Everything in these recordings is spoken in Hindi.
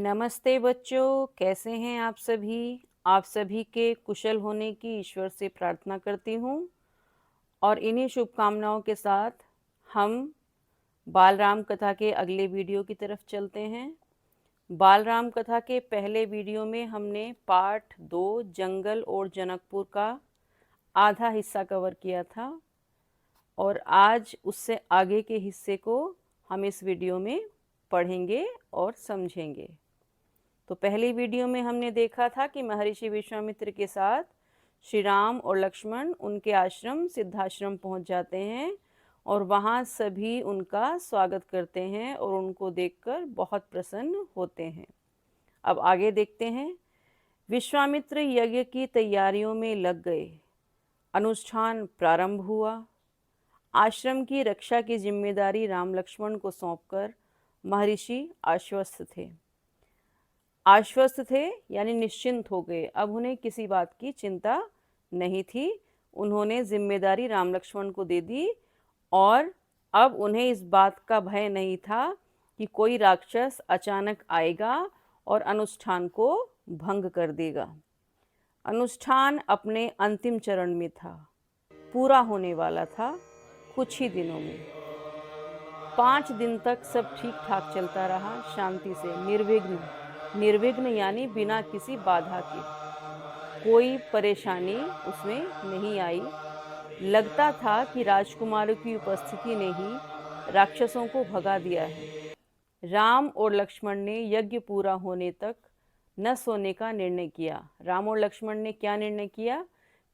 नमस्ते बच्चों, कैसे हैं आप सभी? आप सभी के कुशल होने की ईश्वर से प्रार्थना करती हूँ और इन्हीं शुभकामनाओं के साथ हम बाल राम कथा के अगले वीडियो की तरफ चलते हैं। बाल राम कथा के पहले वीडियो में हमने पार्ट 2 जंगल और जनकपुर का आधा हिस्सा कवर किया था और आज उससे आगे के हिस्से को हम इस वीडियो में पढ़ेंगे और समझेंगे। तो पहली वीडियो में हमने देखा था कि महर्षि विश्वामित्र के साथ श्री राम और लक्ष्मण उनके आश्रम सिद्धाश्रम पहुंच जाते हैं और वहां सभी उनका स्वागत करते हैं और उनको देखकर बहुत प्रसन्न होते हैं। अब आगे देखते हैं। विश्वामित्र यज्ञ की तैयारियों में लग गए। अनुष्ठान प्रारंभ हुआ। आश्रम की रक्षा की जिम्मेदारी राम लक्ष्मण को सौंपकर महर्षि आश्वस्त थे यानी निश्चिंत हो गए। अब उन्हें किसी बात की चिंता नहीं थी। उन्होंने जिम्मेदारी राम लक्ष्मण को दे दी और अब उन्हें इस बात का भय नहीं था कि कोई राक्षस अचानक आएगा और अनुष्ठान को भंग कर देगा। अनुष्ठान अपने अंतिम चरण में था, पूरा होने वाला था कुछ ही दिनों में। 5 दिन तक सब ठीक ठाक चलता रहा, शांति से, निर्विघ्न यानी बिना किसी बाधा के। कोई परेशानी उसमें नहीं आई। लगता था कि राजकुमारों की उपस्थिति ने ही राक्षसों को भगा दिया है। राम और लक्ष्मण ने यज्ञ पूरा होने तक न सोने का निर्णय किया। राम और लक्ष्मण ने क्या निर्णय किया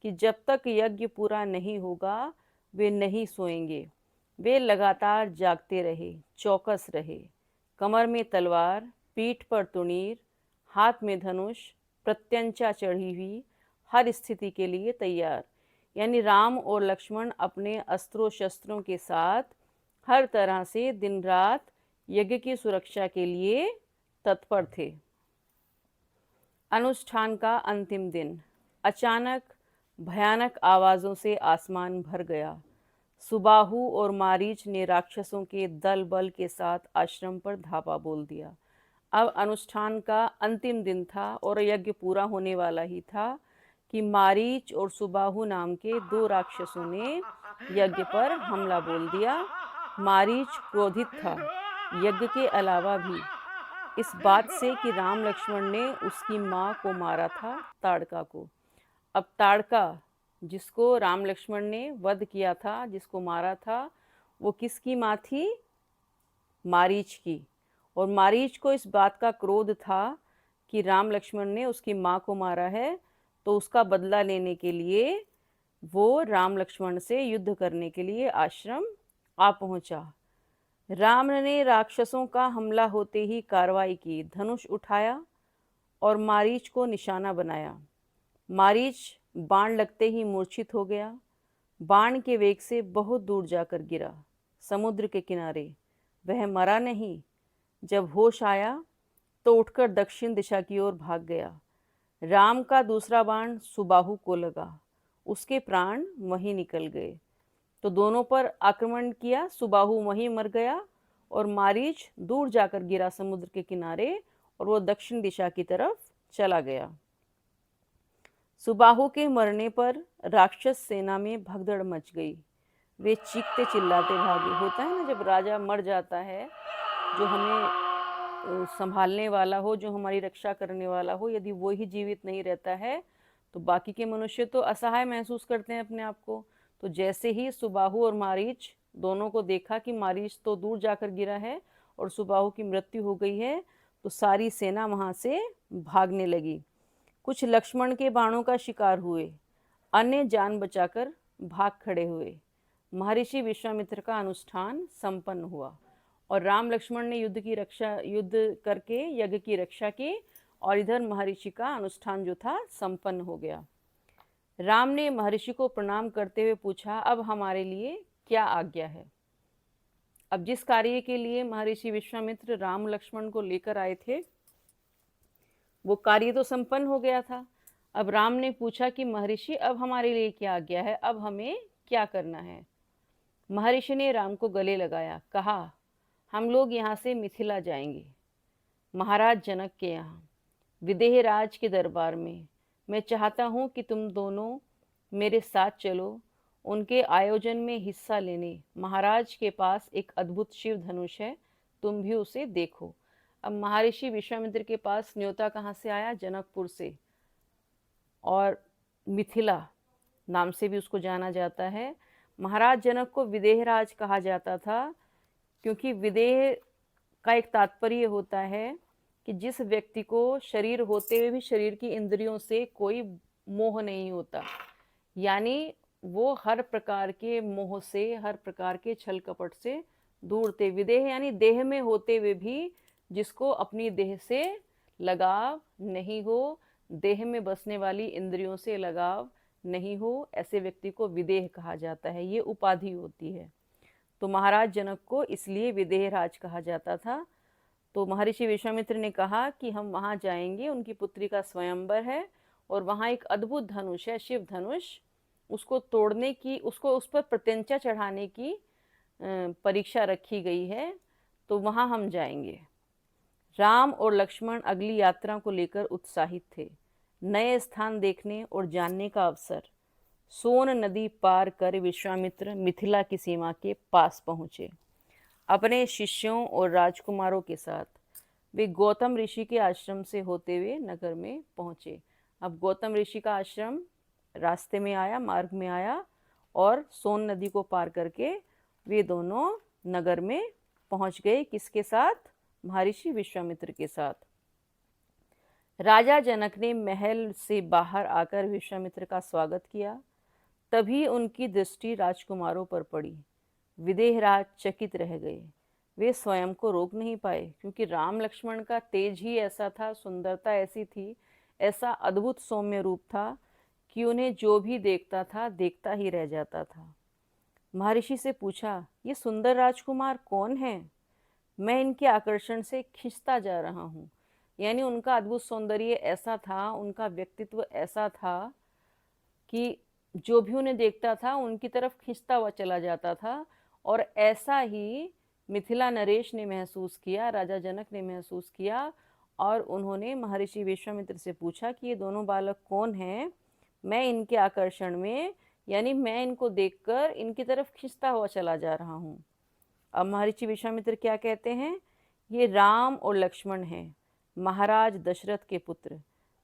कि जब तक यज्ञ पूरा नहीं होगा वे नहीं सोएंगे। वे लगातार जागते रहे, चौकस रहे। कमर में तलवार, पीठ पर तुनीर, हाथ में धनुष, प्रत्यंचा चढ़ी हुई, हर स्थिति के लिए तैयार। यानी राम और लक्ष्मण अपने अस्त्रों शस्त्रों के साथ हर तरह से दिन रात यज्ञ की सुरक्षा के लिए तत्पर थे। अनुष्ठान का अंतिम दिन। अचानक भयानक आवाजों से आसमान भर गया। सुबाहु और मारीच ने राक्षसों के दल बल के साथ आश्रम पर धावा बोल दिया। अब अनुष्ठान का अंतिम दिन था और यज्ञ पूरा होने वाला ही था कि मारीच और सुबाहु नाम के 2 राक्षसों ने यज्ञ पर हमला बोल दिया। मारीच क्रोधित था, यज्ञ के अलावा भी इस बात से कि राम लक्ष्मण ने उसकी माँ को मारा था, ताड़का को। अब ताड़का जिसको राम लक्ष्मण ने वध किया था, जिसको मारा था, वो किसकी माँ थी? मारीच की। और मारीच को इस बात का क्रोध था कि राम लक्ष्मण ने उसकी माँ को मारा है, तो उसका बदला लेने के लिए वो राम लक्ष्मण से युद्ध करने के लिए आश्रम आ पहुंचा। राम ने राक्षसों का हमला होते ही कार्रवाई की, धनुष उठाया और मारीच को निशाना बनाया। मारीच बाण लगते ही मूर्छित हो गया। बाण के वेग से बहुत दूर जाकर गिरा, समुद्र के किनारे। वह मरा नहीं। जब होश आया तो उठकर दक्षिण दिशा की ओर भाग गया। राम का दूसरा बाण सुबाहु को लगा, उसके प्राण वहीं निकल गए। तो दोनों पर आक्रमण किया। सुबाहु वहीं मर गया और मारीच दूर जाकर गिरा समुद्र के किनारे और वो दक्षिण दिशा की तरफ चला गया। सुबाहु के मरने पर राक्षस सेना में भगदड़ मच गई। वे चीखते चिल्लाते भागे। होता है ना, जब राजा मर जाता है, जो हमें संभालने वाला हो, जो हमारी रक्षा करने वाला हो, यदि वो ही जीवित नहीं रहता है तो बाकी के मनुष्य तो असहाय महसूस करते हैं अपने आप को। तो जैसे ही सुबाहु और मारीच दोनों को देखा कि मारीच तो दूर जाकर गिरा है और सुबाहु की मृत्यु हो गई है, तो सारी सेना वहां से भागने लगी। कुछ लक्ष्मण के बाणों का शिकार हुए, अन्य जान बचाकर भाग खड़े हुए। महर्षि विश्वामित्र का अनुष्ठान संपन्न हुआ और राम लक्ष्मण ने युद्ध करके यज्ञ की रक्षा की और इधर महर्षि का अनुष्ठान जो था संपन्न हो गया। राम ने महर्षि को प्रणाम करते हुए पूछा, अब हमारे लिए क्या आज्ञा है? अब जिस कार्य के लिए महर्षि विश्वामित्र राम लक्ष्मण को लेकर आए थे वो कार्य तो संपन्न हो गया था। अब राम ने पूछा कि महर्षि अब हमारे लिए क्या आज्ञा है, अब हमें क्या करना है? महर्षि ने राम को गले लगाया, कहा, हम लोग यहाँ से मिथिला जाएंगे। महाराज जनक के यहाँ विदेह राज के दरबार में मैं चाहता हूँ कि तुम दोनों मेरे साथ चलो उनके आयोजन में हिस्सा लेने। महाराज के पास एक अद्भुत शिव धनुष है, तुम भी उसे देखो। अब महर्षि विश्वामित्र के पास न्योता कहाँ से आया? जनकपुर से, और मिथिला नाम से भी उसको जाना जाता है। महाराज जनक को विदेहराज कहा जाता था क्योंकि विदेह का एक तात्पर्य होता है कि जिस व्यक्ति को शरीर होते हुए भी शरीर की इंद्रियों से कोई मोह नहीं होता, यानी वो हर प्रकार के मोह से, हर प्रकार के छल कपट से दूर थे। विदेह यानी देह में होते हुए भी जिसको अपनी देह से लगाव नहीं हो, देह में बसने वाली इंद्रियों से लगाव नहीं हो, ऐसे व्यक्ति को विदेह कहा जाता है। ये उपाधि होती है। तो महाराज जनक को इसलिए विदेह राज कहा जाता था। तो महर्षि विश्वामित्र ने कहा कि हम वहाँ जाएंगे, उनकी पुत्री का स्वयंवर है और वहाँ एक अद्भुत धनुष है, शिव धनुष, उसको तोड़ने की, उसको उस पर प्रत्यंचा चढ़ाने की परीक्षा रखी गई है, तो वहाँ हम जाएंगे। राम और लक्ष्मण अगली यात्रा को लेकर उत्साहित थे। नए स्थान देखने और जानने का अवसर। सोन नदी पार कर विश्वामित्र मिथिला की सीमा के पास पहुँचे। अपने शिष्यों और राजकुमारों के साथ वे गौतम ऋषि के आश्रम से होते हुए नगर में पहुँचे। अब गौतम ऋषि का आश्रम रास्ते में आया, मार्ग में आया, और सोन नदी को पार करके वे दोनों नगर में पहुँच गए। किसके साथ? महर्षि विश्वामित्र के साथ। राजा जनक ने महल से बाहर आकर विश्वामित्र का स्वागत किया। तभी उनकी दृष्टि राजकुमारों पर पड़ी। विदेहराज चकित रह गए। वे स्वयं को रोक नहीं पाए क्योंकि राम लक्ष्मण का तेज ही ऐसा था, सुंदरता ऐसी थी, ऐसा अद्भुत सौम्य रूप था कि उन्हें जो भी देखता था देखता ही रह जाता था। महर्षि से पूछा, ये सुंदर राजकुमार कौन है? मैं इनके आकर्षण से खिंचता जा रहा हूँ। यानी उनका अद्भुत सौंदर्य ऐसा था, उनका व्यक्तित्व ऐसा था कि जो भी उन्हें देखता था उनकी तरफ खिंचता हुआ चला जाता था। और ऐसा ही मिथिला नरेश ने महसूस किया, राजा जनक ने महसूस किया, और उन्होंने महर्षि विश्वामित्र से पूछा कि ये दोनों बालक कौन हैं? मैं इनके आकर्षण में, यानी मैं इनको देखकर इनकी तरफ खिंचता हुआ चला जा रहा हूँ। अब महर्षि विश्वामित्र क्या कहते हैं? ये राम और लक्ष्मण हैं, महाराज दशरथ के पुत्र।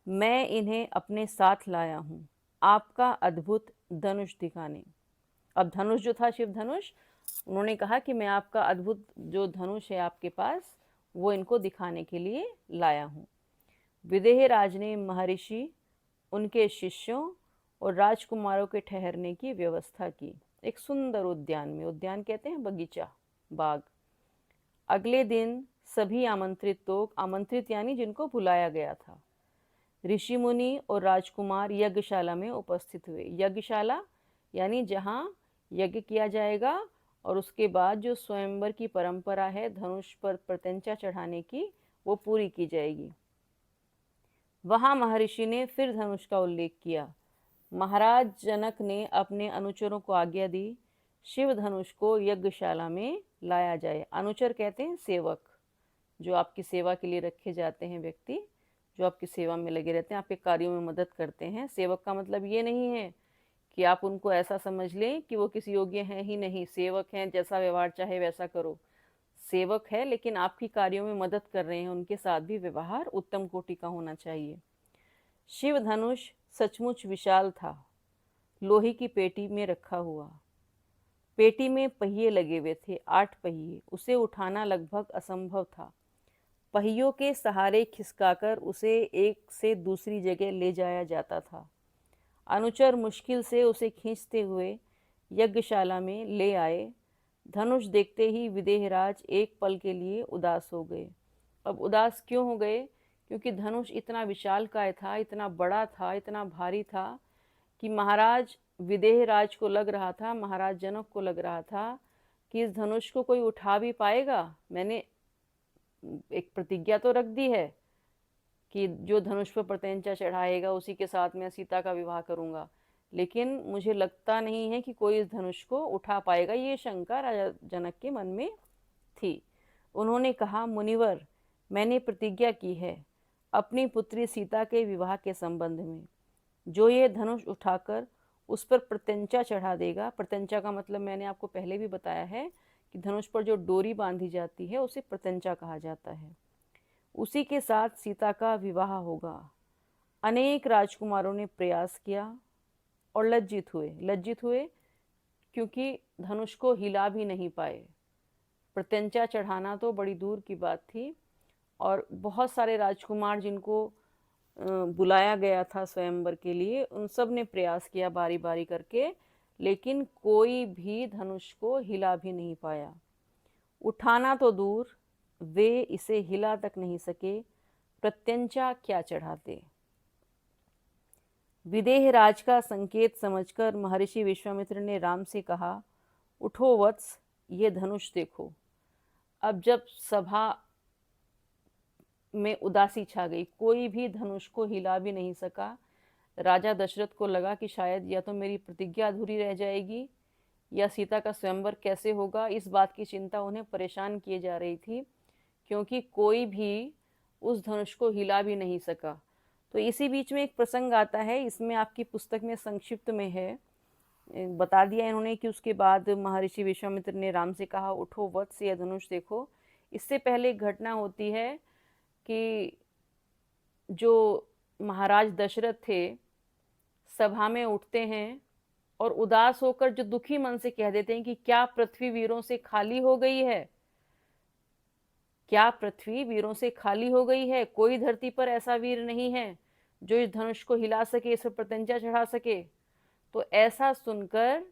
मैं इन्हें अपने साथ लाया हूँ आपका अद्भुत धनुष दिखाने। अब धनुष जो था, शिव धनुष, उन्होंने कहा कि मैं आपका अद्भुत जो धनुष है आपके पास, वो इनको दिखाने के लिए लाया हूँ। विदेह राज ने महर्षि, उनके शिष्यों और राजकुमारों के ठहरने की व्यवस्था की एक सुंदर उद्यान में। उद्यान कहते हैं बगीचा, बाग। अगले दिन सभी आमंत्रित लोग, आमंत्रित यानी जिनको बुलाया गया था, ऋषि मुनि और राजकुमार यज्ञशाला में उपस्थित हुए। यज्ञशाला यानी जहाँ यज्ञ किया जाएगा और उसके बाद जो स्वयंवर की परंपरा है धनुष पर प्रत्यंचा चढ़ाने की, वो पूरी की जाएगी। वहाँ महर्षि ने फिर धनुष का उल्लेख किया। महाराज जनक ने अपने अनुचरों को आज्ञा दी, शिव धनुष को यज्ञशाला में लाया जाए। अनुचर कहते हैं सेवक, जो आपकी सेवा के लिए रखे जाते हैं व्यक्ति, जो आपकी सेवा में लगे रहते हैं, आपके कार्यों में मदद करते हैं। सेवक का मतलब ये नहीं है कि आप उनको ऐसा समझ लें कि वो किसी योग्य हैं ही नहीं। सेवक हैं, जैसा व्यवहार चाहे वैसा करो। सेवक है लेकिन आपकी कार्यों में मदद कर रहे हैं, उनके साथ भी व्यवहार उत्तम कोटि का होना चाहिए। शिव धनुष सचमुच विशाल था, लोहे की पेटी में रखा हुआ। पेटी में पहिए लगे हुए थे, 8 पहिए। उसे उठाना लगभग असंभव था। पहियों के सहारे खिसकाकर उसे एक से दूसरी जगह ले जाया जाता था। अनुचर मुश्किल से उसे खींचते हुए यज्ञशाला में ले आए। धनुष देखते ही विदेहराज एक पल के लिए उदास हो गए। अब उदास क्यों हो गए? क्योंकि धनुष इतना विशालकाय था, इतना बड़ा था, इतना भारी था कि महाराज विदेहराज को लग रहा था, महाराज जनक को लग रहा था कि इस धनुष को कोई उठा भी पाएगा। मैंने एक प्रतिज्ञा तो रख दी है कि जो धनुष पर प्रत्यंचा चढ़ाएगा उसी के साथ मैं सीता का विवाह करूंगा, लेकिन मुझे लगता नहीं है कि कोई इस धनुष को उठा पाएगा। ये शंका राजा जनक के मन में थी। उन्होंने कहा, मुनिवर, मैंने प्रतिज्ञा की है अपनी पुत्री सीता के विवाह के संबंध में। जो ये धनुष उठाकर उस पर प्रत्यंचा चढ़ा देगा, प्रत्यंचा का मतलब मैंने आपको पहले भी बताया है कि धनुष पर जो डोरी बांधी जाती है उसे प्रत्यंचा कहा जाता है, उसी के साथ सीता का विवाह होगा। अनेक राजकुमारों ने प्रयास किया और लज्जित हुए क्योंकि धनुष को हिला भी नहीं पाए। प्रत्यंचा चढ़ाना तो बड़ी दूर की बात थी, और बहुत सारे राजकुमार जिनको बुलाया गया था स्वयंवर के लिए, उन सब ने प्रयास किया बारी बारी करके, लेकिन कोई भी धनुष को हिला भी नहीं पाया। उठाना तो दूर, वे इसे हिला तक नहीं सके, प्रत्यंचा क्या चढ़ाते। विदेह राज का संकेत समझकर महर्षि विश्वामित्र ने राम से कहा, उठो वत्स, ये धनुष देखो। अब जब सभा में उदासी छा गई, कोई भी धनुष को हिला भी नहीं सका। राजा दशरथ को लगा कि शायद या तो मेरी प्रतिज्ञा अधूरी रह जाएगी या सीता का स्वयंवर कैसे होगा, इस बात की चिंता उन्हें परेशान किए जा रही थी, क्योंकि कोई भी उस धनुष को हिला भी नहीं सका। तो इसी बीच में एक प्रसंग आता है, इसमें आपकी पुस्तक में संक्षिप्त में है, बता दिया इन्होंने कि उसके बाद महर्षि विश्वामित्र ने राम से कहा, उठो वत्स, यह धनुष देखो। इससे पहले एक घटना होती है कि जो महाराज दशरथ थे सभा में उठते हैं और उदास होकर जो दुखी मन से कह देते हैं कि क्या पृथ्वी वीरों से खाली हो गई है, क्या पृथ्वी वीरों से खाली हो गई है, कोई धरती पर ऐसा वीर नहीं है जो इस धनुष को हिला सके, इस पर प्रत्यंचा चढ़ा सके। तो ऐसा सुनकर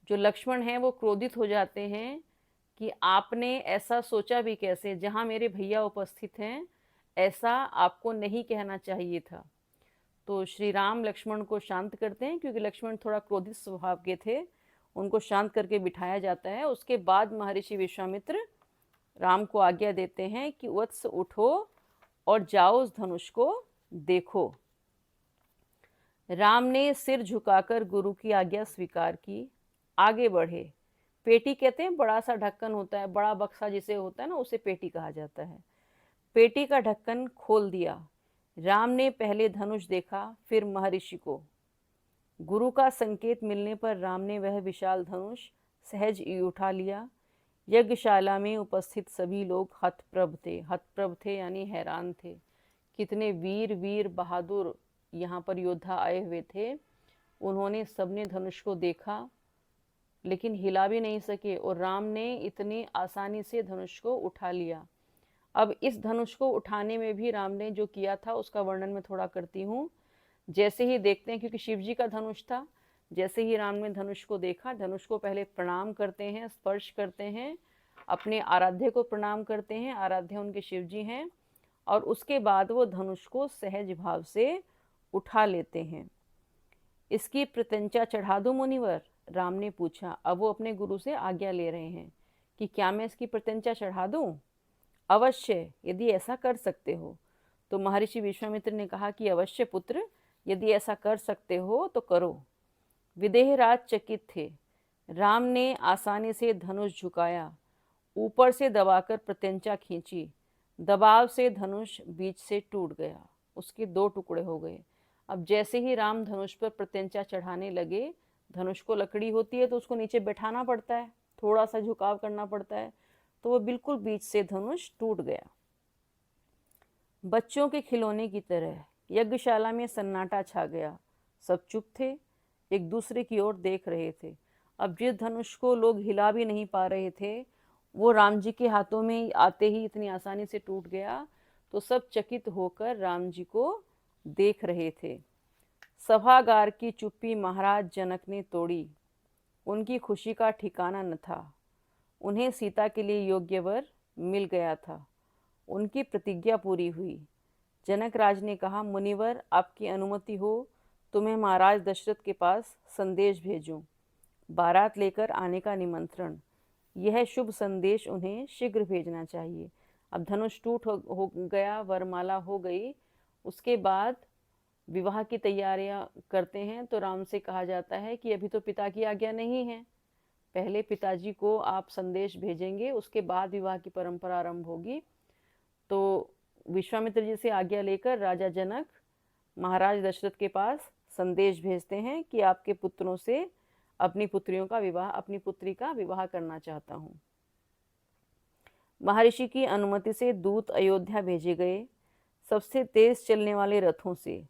जो लक्ष्मण हैं वो क्रोधित हो जाते हैं कि आपने ऐसा सोचा भी कैसे, जहां मेरे भैया उपस्थित हैं ऐसा आपको नहीं कहना चाहिए था। तो श्री राम लक्ष्मण को शांत करते हैं, क्योंकि लक्ष्मण थोड़ा क्रोधित स्वभाव के थे, उनको शांत करके बिठाया जाता है। उसके बाद महर्षि विश्वामित्र राम को आज्ञा देते हैं कि वत्स उठो और जाओ उस धनुष को देखो। राम ने सिर झुकाकर गुरु की आज्ञा स्वीकार की, आगे बढ़े। पेटी कहते हैं, बड़ा सा ढक्कन होता है, बड़ा बक्सा जिसे होता है ना, उसे पेटी कहा जाता है। पेटी का ढक्कन खोल दिया। राम ने पहले धनुष देखा, फिर महर्षि को। गुरु का संकेत मिलने पर राम ने वह विशाल धनुष सहज ही उठा लिया। यज्ञशाला में उपस्थित सभी लोग हतप्रभ थे यानी हैरान थे। कितने वीर वीर बहादुर यहाँ पर योद्धा आए हुए थे। उन्होंने सबने धनुष को देखा लेकिन हिला भी नहीं सके, और राम ने इतनी आसानी से धनुष को उठा लिया। अब इस धनुष को उठाने में भी राम ने जो किया था उसका वर्णन मैं थोड़ा करती हूँ। जैसे ही देखते हैं, क्योंकि शिव जी का धनुष था, जैसे ही राम ने धनुष को देखा, धनुष को पहले प्रणाम करते हैं, स्पर्श करते हैं, अपने आराध्य को प्रणाम करते हैं, आराध्य उनके शिव जी हैं, और उसके बाद वो धनुष को सहज भाव से उठा लेते हैं। इसकी प्रत्यंचा चढ़ा दूं मुनिवर, राम ने पूछा। अब वो अपने गुरु से आज्ञा ले रहे हैं कि क्या मैं इसकी प्रत्यंचा चढ़ा दूं? अवश्य, यदि ऐसा कर सकते हो। तो महर्षि विश्वामित्र ने कहा कि अवश्य पुत्र, यदि ऐसा कर सकते हो तो करो। विदेहराज चकित थे। राम ने आसानी से धनुष झुकाया, ऊपर से दबाकर प्रत्यंचा खींची। दबाव से धनुष बीच से टूट गया, उसके दो टुकड़े हो गए। अब जैसे ही राम धनुष पर प्रत्यंचा चढ़ाने लगे, धनुष को लकड़ी होती है तो उसको नीचे बैठाना पड़ता है, थोड़ा सा झुकाव करना पड़ता है, तो वो बिल्कुल बीच से धनुष टूट गया। बच्चों के खिलौने की तरह यज्ञशाला में सन्नाटा छा गया। सब चुप थे, एक दूसरे की ओर देख रहे थे। अब जिस धनुष को लोग हिला भी नहीं पा रहे थे, वो राम जी के हाथों में आते ही इतनी आसानी से टूट गया। तो सब चकित होकर राम जी को देख रहे थे। सभागार की चुप्पी महाराज जनक ने तोड़ी। उनकी खुशी का ठिकाना न था। उन्हें सीता के लिए योग्य वर मिल गया था। उनकी प्रतिज्ञा पूरी हुई। जनक राज ने कहा, मुनिवर, आपकी अनुमति हो तो मैं महाराज दशरथ के पास संदेश भेजूं, बारात लेकर आने का निमंत्रण। यह शुभ संदेश उन्हें शीघ्र भेजना चाहिए। अब धनुष टूट हो गया, वरमाला हो गई। उसके बाद विवाह की तैयारियां करते हैं। तो राम से कहा जाता है कि अभी तो पिता की आज्ञा नहीं है, पहले पिताजी को आप संदेश भेजेंगे, उसके बाद विवाह की परंपरा आरंभ होगी। तो विश्वामित्र जी से आज्ञा लेकर राजा जनक महाराज दशरथ के पास संदेश भेजते हैं कि आपके पुत्रों से अपनी पुत्री का विवाह करना चाहता हूँ। महर्षि की अनुमति से दूत अयोध्या भेजे गए, सबसे तेज चलने वाले रथों से।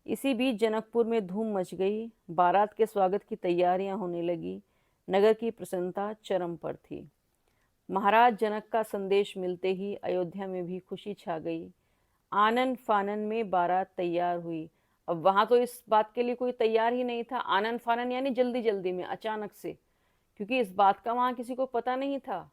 इसी बीच जनकपुर में धूम मच गई। बारात के स्वागत की तैयारियां होने लगी। नगर की प्रसन्नता चरम पर थी। महाराज जनक का संदेश मिलते ही अयोध्या में भी खुशी छा गई। आनन फानन में बारात तैयार हुई। अब वहां तो इस बात के लिए कोई तैयार ही नहीं था। आनन फानन यानी जल्दी जल्दी में, अचानक से, क्योंकि इस बात का वहां किसी को पता नहीं था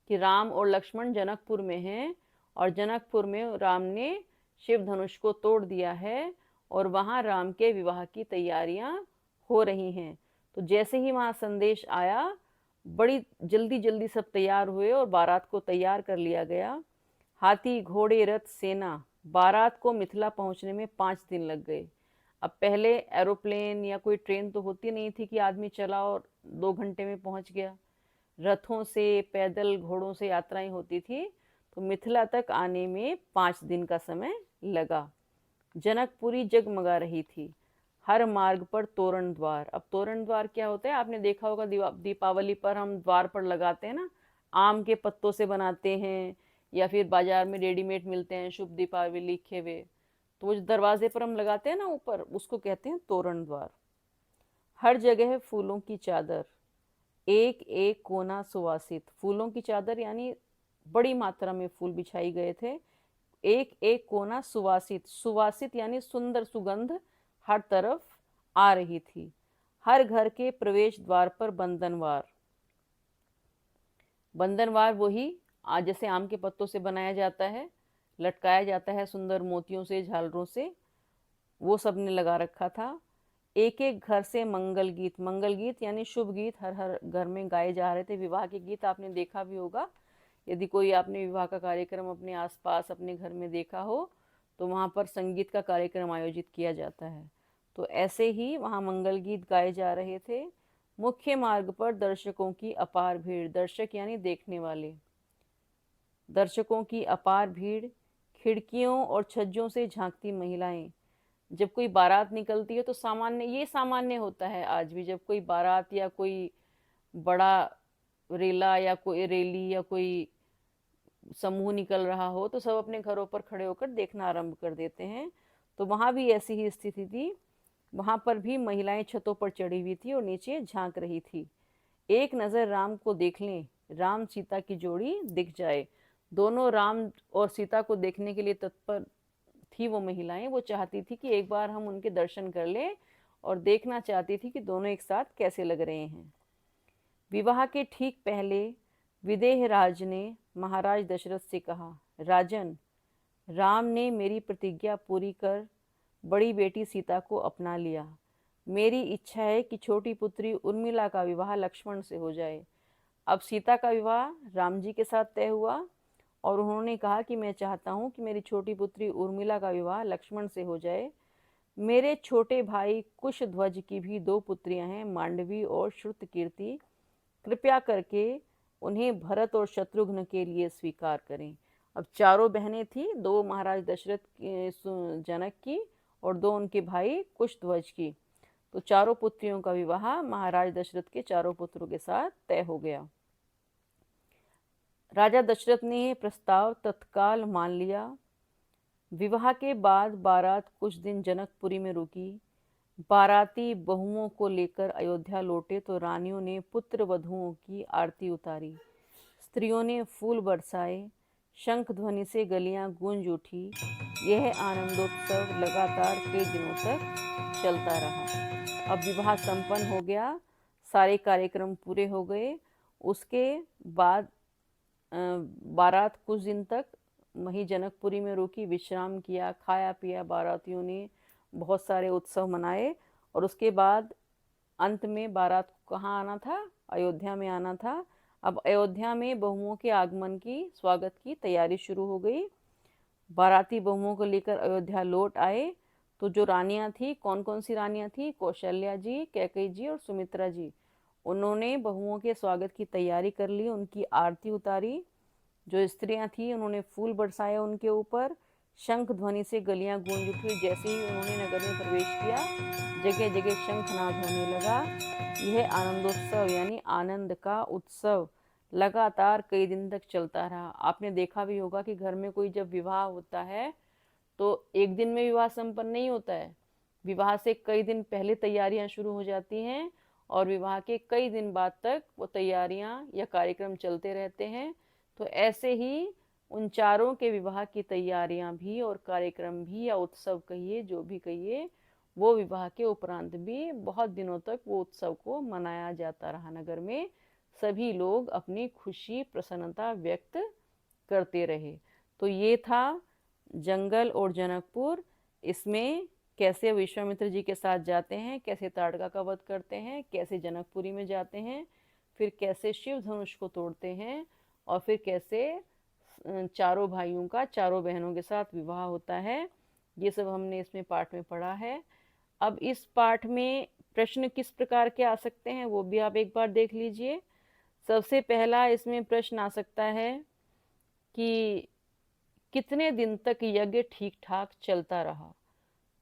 कि राम और लक्ष्मण जनकपुर में हैं और जनकपुर में राम ने शिव धनुष को तोड़ दिया है और वहां राम के विवाह की तैयारियां हो रही हैं। तो जैसे ही वहां संदेश आया, बड़ी जल्दी जल्दी सब तैयार हुए और बारात को तैयार कर लिया गया। हाथी, घोड़े, रथ, सेना। बारात को मिथिला पहुंचने में 5 दिन लग गए। अब पहले एरोप्लेन या कोई ट्रेन तो होती नहीं थी कि आदमी चला और 2 घंटे में पहुंच गया। रथों से, पैदल, घोड़ों से यात्राएं होती थी। तो मिथिला तक आने में 5 दिन का समय लगा। जनकपुरी जगमगा रही थी। हर मार्ग पर तोरण द्वार। अब तोरण द्वार क्या होता है, आपने देखा होगा, दीपावली पर हम द्वार पर लगाते हैं ना, आम के पत्तों से बनाते हैं या फिर बाजार में रेडीमेड मिलते हैं शुभ दीपावली लिखे हुए। तो वो जो दरवाजे पर हम लगाते हैं ना ऊपर, उसको कहते हैं तोरण द्वार। हर जगह फूलों की चादर, एक एक कोना सुवासित। फूलों की चादर यानी बड़ी मात्रा में फूल बिछाई गए थे। एक एक कोना सुवासित, सुवासित यानी सुंदर सुगंध हर तरफ आ रही थी। हर घर के प्रवेश द्वार पर बंधनवार। बंधनवार वही आज जैसे आम के पत्तों से बनाया जाता है, लटकाया जाता है सुंदर मोतियों से, झालरों से, वो सब ने लगा रखा था। एक एक घर से मंगल गीत। मंगल गीत यानी शुभ गीत हर हर घर में गाए जा रहे थे। विवाह के गीत आपने देखा भी होगा, यदि कोई आपने विवाह का कार्यक्रम अपने आसपास अपने घर में देखा हो तो वहाँ पर संगीत का कार्यक्रम आयोजित किया जाता है। तो ऐसे ही वहाँ मंगल गीत गाए जा रहे थे। मुख्य मार्ग पर दर्शकों की अपार भीड़। दर्शक यानी देखने वाले। दर्शकों की अपार भीड़। खिड़कियों और छज्जों से झांकती महिलाएं। जब कोई बारात निकलती है तो सामान्य होता है आज भी, जब कोई बारात या कोई बड़ा रेला या कोई रैली या कोई समूह निकल रहा हो तो सब अपने घरों पर खड़े होकर देखना आरंभ कर देते हैं। तो वहां भी ऐसी ही स्थिति थी। वहां पर भी महिलाएं छतों पर चढ़ी हुई थी और नीचे झांक रही थी। एक नजर राम को देख लें, राम सीता की जोड़ी दिख जाए। दोनों राम और सीता को देखने के लिए तत्पर थी वो महिलाएं। वो चाहती थी कि एक बार हम उनके दर्शन कर लें और देखना चाहती थी कि दोनों एक साथ कैसे लग रहे हैं। विवाह के ठीक पहले विदेह राज ने महाराज दशरथ से कहा, राजन, राम ने मेरी प्रतिज्ञा पूरी कर बड़ी बेटी सीता को अपना लिया। मेरी इच्छा है कि छोटी पुत्री उर्मिला का विवाह लक्ष्मण से हो जाए। अब सीता का विवाह राम जी के साथ तय हुआ और उन्होंने कहा कि मैं चाहता हूँ कि मेरी छोटी पुत्री उर्मिला का विवाह लक्ष्मण से हो जाए। मेरे छोटे भाई कुशध्वज की भी 2 पुत्रियां हैं, मांडवी और श्रुतकीर्ति। कृपया करके उन्हें भरत और शत्रुघ्न के लिए स्वीकार करें। अब चारों बहनें थी, 2 महाराज दशरथ जनक की और 2 उनके भाई कुशध्वज की। तो चारों पुत्रियों का विवाह महाराज दशरथ के चारों पुत्रों के साथ तय हो गया। राजा दशरथ ने यह प्रस्ताव तत्काल मान लिया। विवाह के बाद बारात कुछ दिन जनकपुरी में रुकी। बाराती बहुओं को लेकर अयोध्या लौटे तो रानियों ने पुत्र वधुओं की आरती उतारी। स्त्रियों ने फूल बरसाए। शंख ध्वनि से गलियां गूंज उठी। यह आनंदोत्सव लगातार कई दिनों तक चलता रहा। अब विवाह संपन्न हो गया, सारे कार्यक्रम पूरे हो गए। उसके बाद बारात कुछ दिन तक वहीं जनकपुरी में रुकी, विश्राम किया, खाया पिया बारातियों ने, बहुत सारे उत्सव मनाए। और उसके बाद अंत में बारात को कहाँ आना था, अयोध्या में आना था। अब अयोध्या में बहुओं के आगमन की, स्वागत की तैयारी शुरू हो गई। बाराती बहुओं को लेकर अयोध्या लौट आए। तो जो रानियां थी, कौन कौन सी रानियां थी, कौशल्या जी, कैकेयी जी और सुमित्रा जी, उन्होंने बहुओं के स्वागत की तैयारी कर ली, उनकी आरती उतारी। जो स्त्रियां थीं उन्होंने फूल बरसाए उनके ऊपर, शंख ध्वनि से गलियां गूंज उठी। जैसे ही उन्होंने नगर में प्रवेश किया, जगह जगह शंखनाद होने लगा। यह आनंदोत्सव यानी आनंद का उत्सव लगातार कई दिन तक चलता रहा। आपने देखा भी होगा कि घर में कोई जब विवाह होता है तो एक दिन में विवाह संपन्न नहीं होता है। विवाह से कई दिन पहले तैयारियां शुरू हो जाती हैं और विवाह के कई दिन बाद तक वो तैयारियां या कार्यक्रम चलते रहते हैं। तो ऐसे ही उन चारों के विवाह की तैयारियां भी और कार्यक्रम भी या उत्सव कहिए, जो भी कहिए, वो विवाह के उपरांत भी बहुत दिनों तक वो उत्सव को मनाया जाता रहा। नगर में सभी लोग अपनी खुशी प्रसन्नता व्यक्त करते रहे। तो ये था जंगल और जनकपुर। इसमें कैसे विश्वामित्र जी के साथ जाते हैं, कैसे ताड़का का वध करते हैं, कैसे जनकपुरी में जाते हैं, फिर कैसे शिव धनुष को तोड़ते हैं, और फिर कैसे चारों भाइयों का चारों बहनों के साथ विवाह होता है। ये सब हमने इसमें पाठ में पढ़ा है। अब इस पाठ में प्रश्न किस प्रकार के आ सकते हैं वो भी आप एक बार देख लीजिए। सबसे पहला इसमें प्रश्न आ सकता है कि कितने दिन तक यज्ञ ठीक ठाक चलता रहा।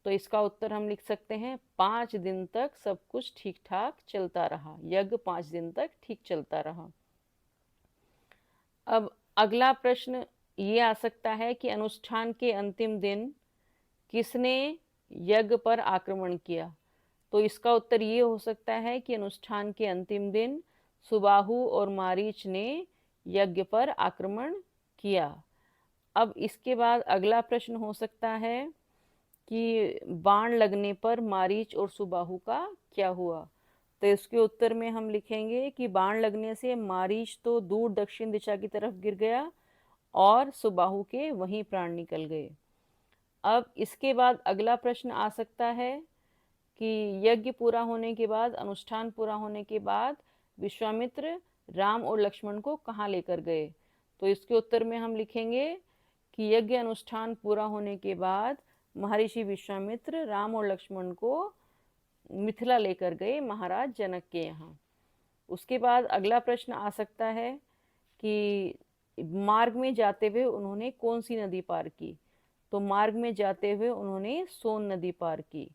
तो इसका उत्तर हम लिख सकते हैं 5 दिन तक सब कुछ ठीक ठाक चलता रहा। यज्ञ 5 दिन तक ठीक चलता रहा। अब अगला प्रश्न ये आ सकता है कि अनुष्ठान के अंतिम दिन किसने यज्ञ पर आक्रमण किया। तो इसका उत्तर ये हो सकता है कि अनुष्ठान के अंतिम दिन सुबाहु और मारीच ने यज्ञ पर आक्रमण किया। अब इसके बाद अगला प्रश्न हो सकता है कि बाण लगने पर मारीच और सुबाहु का क्या हुआ। तो इसके उत्तर में हम लिखेंगे कि बाण लगने से मारीच तो दूर दक्षिण दिशा की तरफ गिर गया और सुबाहु के वहीं प्राण निकल गए। अब इसके बाद अगला प्रश्न आ सकता है कि यज्ञ पूरा होने के बाद, अनुष्ठान पूरा होने के बाद विश्वामित्र राम और लक्ष्मण को कहाँ लेकर गए। तो इसके उत्तर में हम लिखेंगे कि यज्ञ अनुष्ठान पूरा होने के बाद महर्षि विश्वामित्र राम और लक्ष्मण को मिथिला लेकर गए महाराज जनक के यहाँ। उसके बाद अगला प्रश्न आ सकता है कि मार्ग में जाते हुए उन्होंने कौन सी नदी पार की। तो मार्ग में जाते हुए उन्होंने सोन नदी पार की।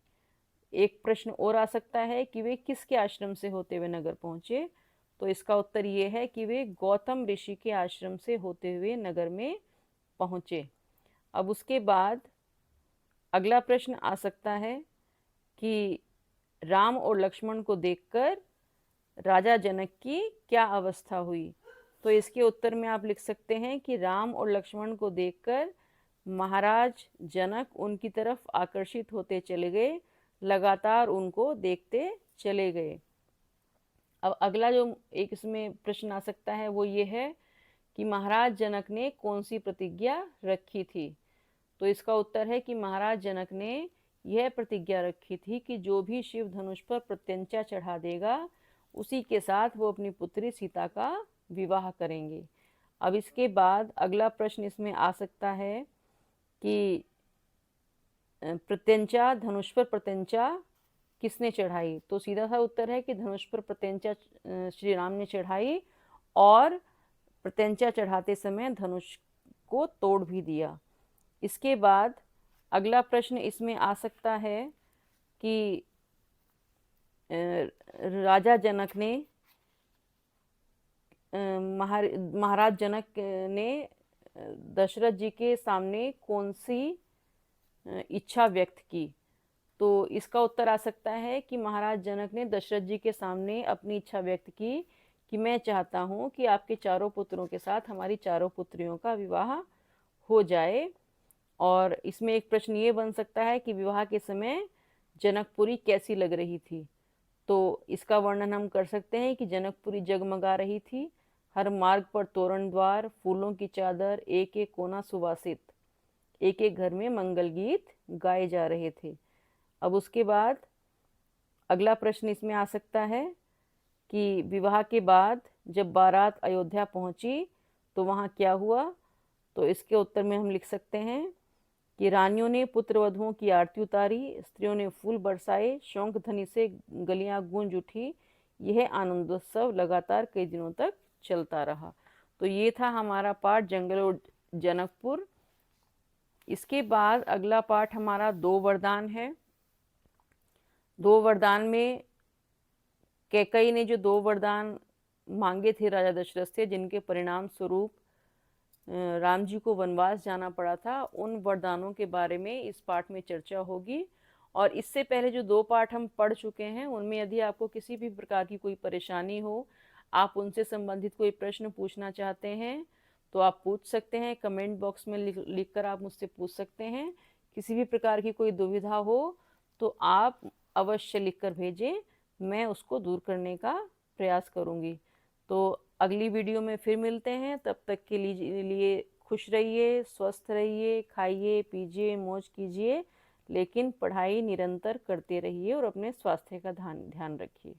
एक प्रश्न और आ सकता है कि वे किसके आश्रम से होते हुए नगर पहुंचे। तो इसका उत्तर ये है कि वे गौतम ऋषि के आश्रम से होते हुए नगर में पहुंचे। अब उसके बाद अगला प्रश्न आ सकता है कि राम और लक्ष्मण को देखकर राजा जनक की क्या अवस्था हुई। तो इसके उत्तर में आप लिख सकते हैं कि राम और लक्ष्मण को देखकर महाराज जनक उनकी तरफ आकर्षित होते चले गए, लगातार उनको देखते चले गए। अब अगला जो एक इसमें प्रश्न आ सकता है वो ये है कि महाराज जनक ने कौन सी प्रतिज्ञा रखी थी। तो इसका उत्तर है कि महाराज जनक ने यह प्रतिज्ञा रखी थी कि जो भी शिव धनुष पर प्रत्यंचा चढ़ा देगा उसी के साथ वो अपनी पुत्री सीता का विवाह करेंगे। अब इसके बाद अगला प्रश्न इसमें आ सकता है कि प्रत्यंचा, धनुष पर प्रत्यंचा किसने चढ़ाई। तो सीधा सा उत्तर है कि धनुष पर प्रत्यंचा श्री राम ने चढ़ाई और प्रत्यंचा चढ़ाते समय धनुष को तोड़ भी दिया। इसके बाद अगला प्रश्न इसमें आ सकता है कि राजा जनक ने महाराज जनक ने दशरथ जी के सामने कौन सी इच्छा व्यक्त की। तो इसका उत्तर आ सकता है कि महाराज जनक ने दशरथ जी के सामने अपनी इच्छा व्यक्त की कि मैं चाहता हूँ कि आपके चारों पुत्रों के साथ हमारी चारों पुत्रियों का विवाह हो जाए। और इसमें एक प्रश्न ये बन सकता है कि विवाह के समय जनकपुरी कैसी लग रही थी। तो इसका वर्णन हम कर सकते हैं कि जनकपुरी जगमगा रही थी। हर मार्ग पर तोरण द्वार, फूलों की चादर, एक एक कोना सुवासित, एक एक घर में मंगल गीत गाए जा रहे थे। अब उसके बाद अगला प्रश्न इसमें आ सकता है कि विवाह के बाद जब बारात अयोध्या पहुंची तो वहाँ क्या हुआ। तो इसके उत्तर में हम लिख सकते हैं कि रानियों ने पुत्र वधुओं की आरती उतारी, स्त्रियों ने फूल बरसाए, शंख ध्वनि से गलियां गूंज उठी। यह आनंदोत्सव लगातार कई दिनों तक चलता रहा। तो ये था हमारा पाठ जंगल और जनकपुर। इसके बाद अगला पाठ हमारा 2 वरदान है। 2 वरदान में कैकई ने जो 2 वरदान मांगे थे राजा दशरथ से, जिनके परिणाम स्वरूप राम जी को वनवास जाना पड़ा था, उन वरदानों के बारे में इस पाठ में चर्चा होगी। और इससे पहले जो 2 पाठ हम पढ़ चुके हैं, उनमें यदि आपको किसी भी प्रकार की कोई परेशानी हो, आप उनसे संबंधित कोई प्रश्न पूछना चाहते हैं, तो आप पूछ सकते हैं। कमेंट बॉक्स में लिख कर आप मुझसे पूछ सकते हैं। किसी भी प्रकार की कोई दुविधा हो तो आप अवश्य लिख कर भेजें, मैं उसको दूर करने का प्रयास करूँगी। तो अगली वीडियो में फिर मिलते हैं। तब तक के लिए खुश रहिए, स्वस्थ रहिए, खाइए पीजिए, मौज कीजिए, लेकिन पढ़ाई निरंतर करते रहिए और अपने स्वास्थ्य का ध्यान रखिए।